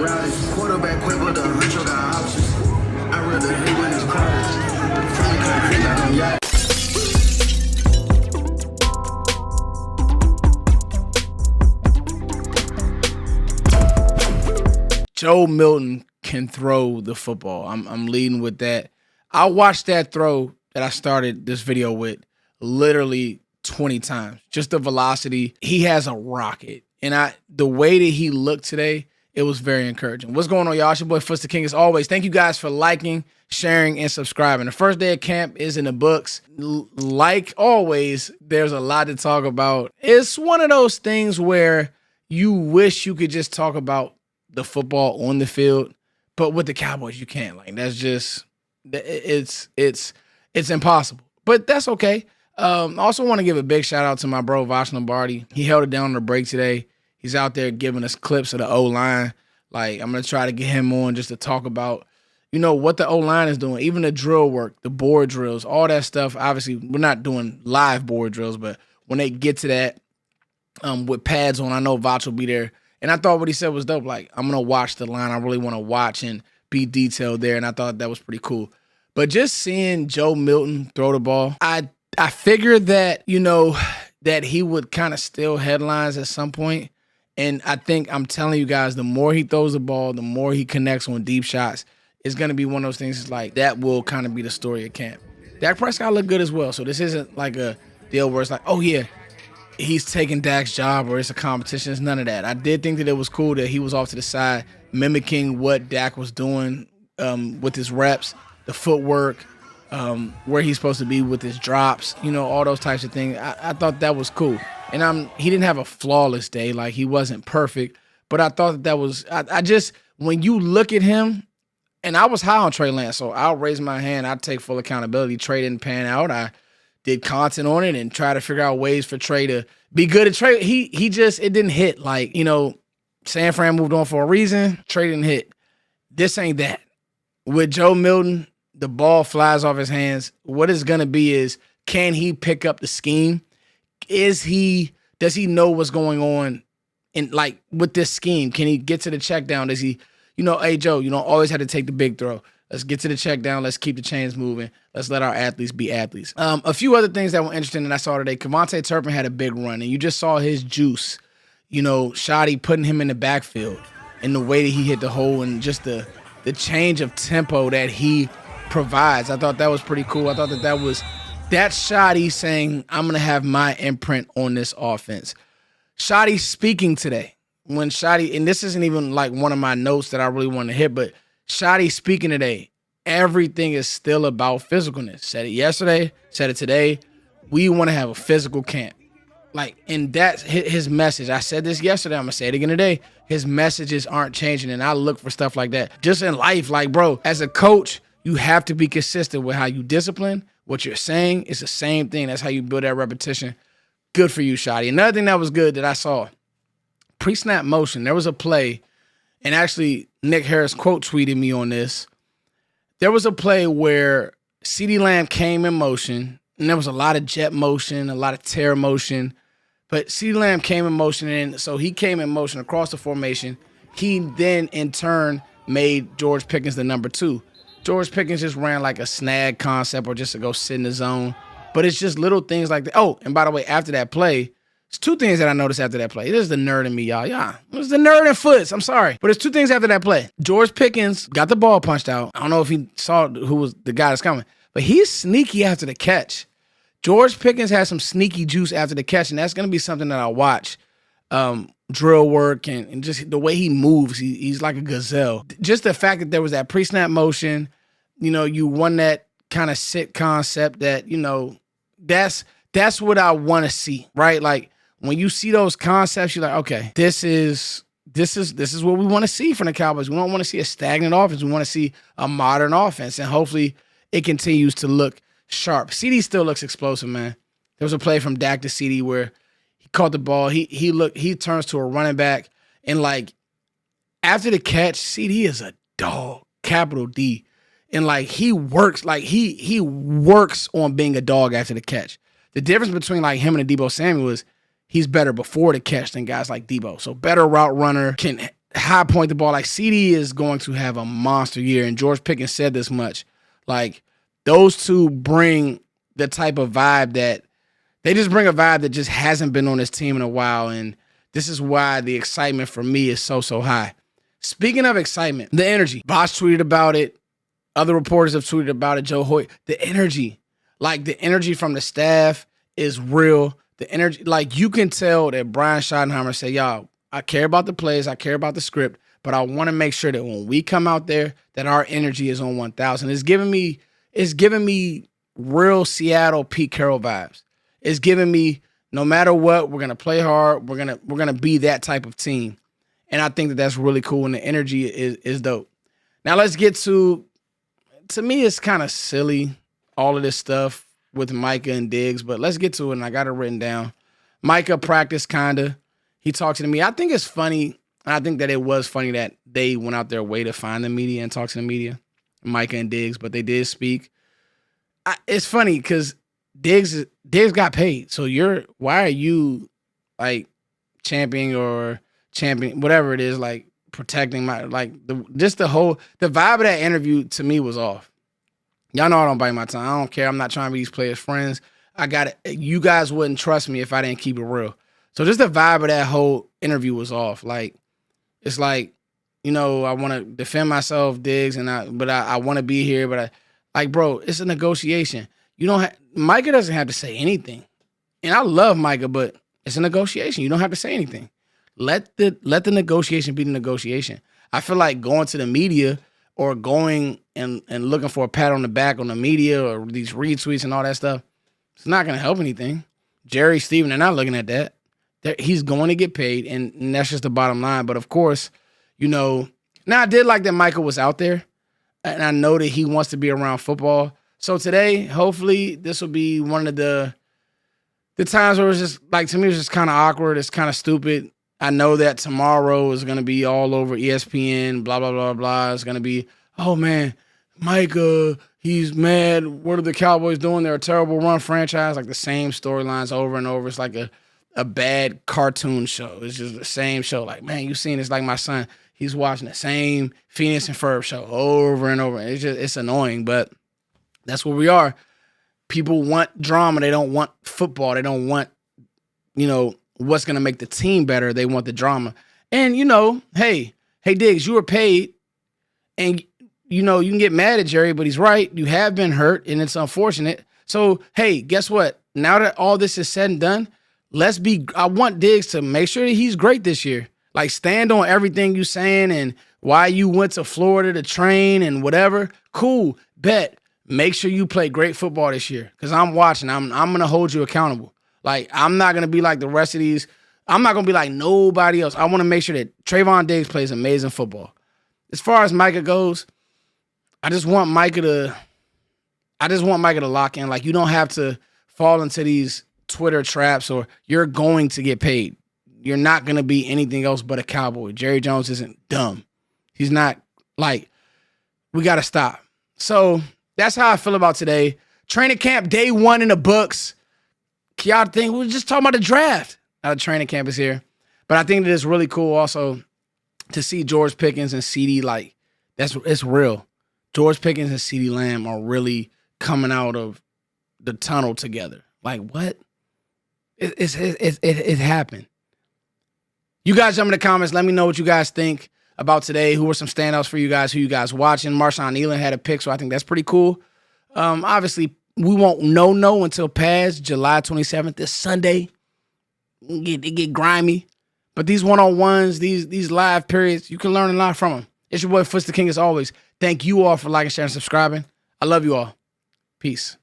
rowdies. Quarterback quick with a huncho got options. I rather hit when it's crowded. From the country like I'm yacht. Joe Milton can throw the football. I'm leading with that. I watched that throw that I started this video with literally 20 times. Just the velocity. He has a rocket. And the way that he looked today, it was very encouraging. What's going on, y'all? It's your boy, Footz the King, as always. Thank you guys for liking, sharing, and subscribing. The first day of camp is in the books. Like always, there's a lot to talk about. It's one of those things where you wish you could just talk about the football on the field, but with the Cowboys, you can't. Like, that's just, it's impossible. But that's okay. I also want to give a big shout out to my bro, Voch Lombardi. He held it down on the break today. He's out there giving us clips of the O-line. Like, I'm going to try to get him on just to talk about, what the O-line is doing, even the drill work, the board drills, all that stuff. Obviously, we're not doing live board drills, but when they get to that with pads on, I know Voch will be there. And I thought what he said was dope. Like, I'm going to watch the line. I really want to watch and be detailed there, and I thought that was pretty cool. But just seeing Joe Milton throw the ball, I figured that, that he would kind of steal headlines at some point. And I think I'm telling you guys, the more he throws the ball, the more he connects on deep shots, it's going to be one of those things like that will kind of be the story of camp. Dak Prescott looked good as well. So this isn't like a deal where it's like, oh, yeah, he's taking Dak's job or it's a competition. It's none of that. I did think that it was cool that he was off to the side mimicking what Dak was doing with his reps, the footwork, where he's supposed to be with his drops, all those types of things. I thought that was cool. And he didn't have a flawless day. Like, he wasn't perfect. But I thought that was – I just – when you look at him, and I was high on Trey Lance, so I'll raise my hand. I'll take full accountability. Trey didn't pan out. I did content on it and try to figure out ways for Trey to be good at Trey. He just – it didn't hit. Like, San Fran moved on for a reason. Trey didn't hit. This ain't that. With Joe Milton, the ball flies off his hands. What it's going to be is, can he pick up the scheme? Does he know what's going on with this scheme? Can he get to the check down? Does he, hey, Joe, you don't always have to take the big throw. Let's get to the check down. Let's keep the chains moving. Let's let our athletes be athletes. A few other things that were interesting that I saw today. Turpin had a big run, and you just saw his juice. Schotty putting him in the backfield and the way that he hit the hole and just the change of tempo that he provides. I thought that was pretty cool. I thought that's Schotty saying, I'm going to have my imprint on this offense. Schotty speaking today. When Schotty, and this isn't even like one of my notes that I really want to hit, but Schotty speaking today, everything is still about physicalness. Said it yesterday, said it today. We want to have a physical camp. And that's his message. I said this yesterday. I'm going to say it again today. His messages aren't changing, and I look for stuff like that. Just in life, bro, as a coach, you have to be consistent with how you discipline. What you're saying is the same thing. That's how you build that repetition. Good for you, Schotty. Another thing that was good that I saw, pre-snap motion. There was a play, and actually Nick Harris quote tweeted me on this. There was a play where CeeDee Lamb came in motion, and there was a lot of jet motion, a lot of tear motion. But CeeDee Lamb came in motion, and so he came in motion across the formation. He then, in turn, made George Pickens the number 2. George Pickens just ran like a snag concept or just to go sit in the zone. But it's just little things like that. Oh, and by the way, after that play, there's 2 things that I noticed after that play. This is the nerd in me, y'all. Yeah, it was the nerd in Foots. I'm sorry. But there's 2 things after that play. George Pickens got the ball punched out. I don't know if he saw who was the guy that's coming. But he's sneaky after the catch. George Pickens has some sneaky juice after the catch, and that's going to be something that I'll watch. Drill work and just the way he moves. He's like a gazelle. Just the fact that there was that pre-snap motion, you won that kind of sit concept that, that's what I want to see, right? Like, when you see those concepts, you're like, okay, this is what we want to see from the Cowboys. We don't want to see a stagnant offense. We want to see a modern offense, and hopefully it continues to look sharp. Ceedee still looks explosive, man. There was a play from Dak to Ceedee where he caught the ball. He turns to a running back, and after the catch, Ceedee is a dog, capital D. And he works on being a dog after the catch. The difference between him and Deebo Samuel is he's better before the catch than guys like Deebo. So better route runner, can high point the ball. Like Ceedee is going to have a monster year, and George Pickens said this much. Like those two bring the type of vibe that they just bring a vibe that just hasn't been on this team in a while, and this is why the excitement for me is so high. Speaking of excitement, the energy. Voch tweeted about it. Other reporters have tweeted about it. Joe Hoyt. The energy. Like the energy from the staff is real. The energy, like you can tell that Brian Schottenheimer said, y'all, I care about the plays, I care about the script, but I want to make sure that when we come out there, that our energy is on 1,000. It's giving me real Seattle Pete Carroll vibes. It's giving me no matter what, we're gonna play hard. We're gonna be that type of team, and I think that that's really cool. And the energy is dope. Now let's get to me, it's kind of silly all of this stuff with Micah and Diggs, but let's get to it. And I got it written down. Micah practiced kinda. He talked to me. I think it's funny. And I think that it was funny that they went out their way to find the media and talk to the media, Micah and Diggs, but they did speak. It's funny because Diggs got paid. So why are you like championing whatever it is, like protecting my, like the vibe of that interview to me was off. Y'all know I don't bite my tongue. I don't care. I'm not trying to be these players' friends. I got it. You guys wouldn't trust me if I didn't keep it real. So just the vibe of that whole interview was off. Like, it's like, you know, I want to defend myself, Diggs, but I want to be here. But bro, it's a negotiation. Micah doesn't have to say anything. And I love Micah, but it's a negotiation. You don't have to say anything. Let the negotiation be the negotiation. I feel like going to the media or going and looking for a pat on the back on the media or these retweets and all that stuff, it's not going to help anything. Jerry, Steven, they're not looking at that. He's going to get paid, and that's just the bottom line. But, of course, you know, now I did like that Micah was out there, and I know that he wants to be around football. So today, hopefully, this will be one of the times where it's just, like, to me, it's just kind of awkward. It's kind of stupid. I know that tomorrow is going to be all over ESPN, blah, blah, blah, blah. It's going to be, oh, man, Micah, he's mad. What are the Cowboys doing? They're a terrible run franchise. Like the same storylines over and over. It's like a bad cartoon show. It's just the same show. Like, man, you seen it's like my son. He's watching the same Phoenix and Ferb show over and over. It's annoying, but that's where we are. People want drama. They don't want football. They don't want, you know, what's going to make the team better. They want the drama. And, you know, hey, Diggs, you were paid. And, you know, you can get mad at Jerry, but he's right. You have been hurt, and it's unfortunate. So, hey, guess what? Now that all this is said and done, I want Diggs to make sure that he's great this year. Like, stand on everything you're saying and why you went to Florida to train and whatever. Cool. Bet. Make sure you play great football this year because I'm watching. I'm going to hold you accountable. Like, I'm not going to be like the rest of these. I'm not going to be like nobody else. I want to make sure that Trayvon Diggs plays amazing football. As far as Micah goes, I just want Micah to lock in. Like, you don't have to fall into these Twitter traps or you're going to get paid. You're not going to be anything else but a Cowboy. Jerry Jones isn't dumb. He's not like, we got to stop. So that's how I feel about today. Training camp day 1 in the books. Y'all think we're just talking about the draft. Now the training camp is here. But I think that it's really cool also to see George Pickens and Ceedee, like, it's real. George Pickens and Ceedee Lamb are really coming out of the tunnel together. Like, what? It happened. You guys jump in the comments. Let me know what you guys think about today. Who were some standouts for you guys? Who you guys watching? Marshawn Elam had a pick, so I think that's pretty cool. Obviously, we won't know until past July 27th, this Sunday. It get grimy. But these one-on-ones, these live periods, you can learn a lot from them. It's your boy, Foots the King, as always. Thank you all for liking, sharing, and subscribing. I love you all. Peace.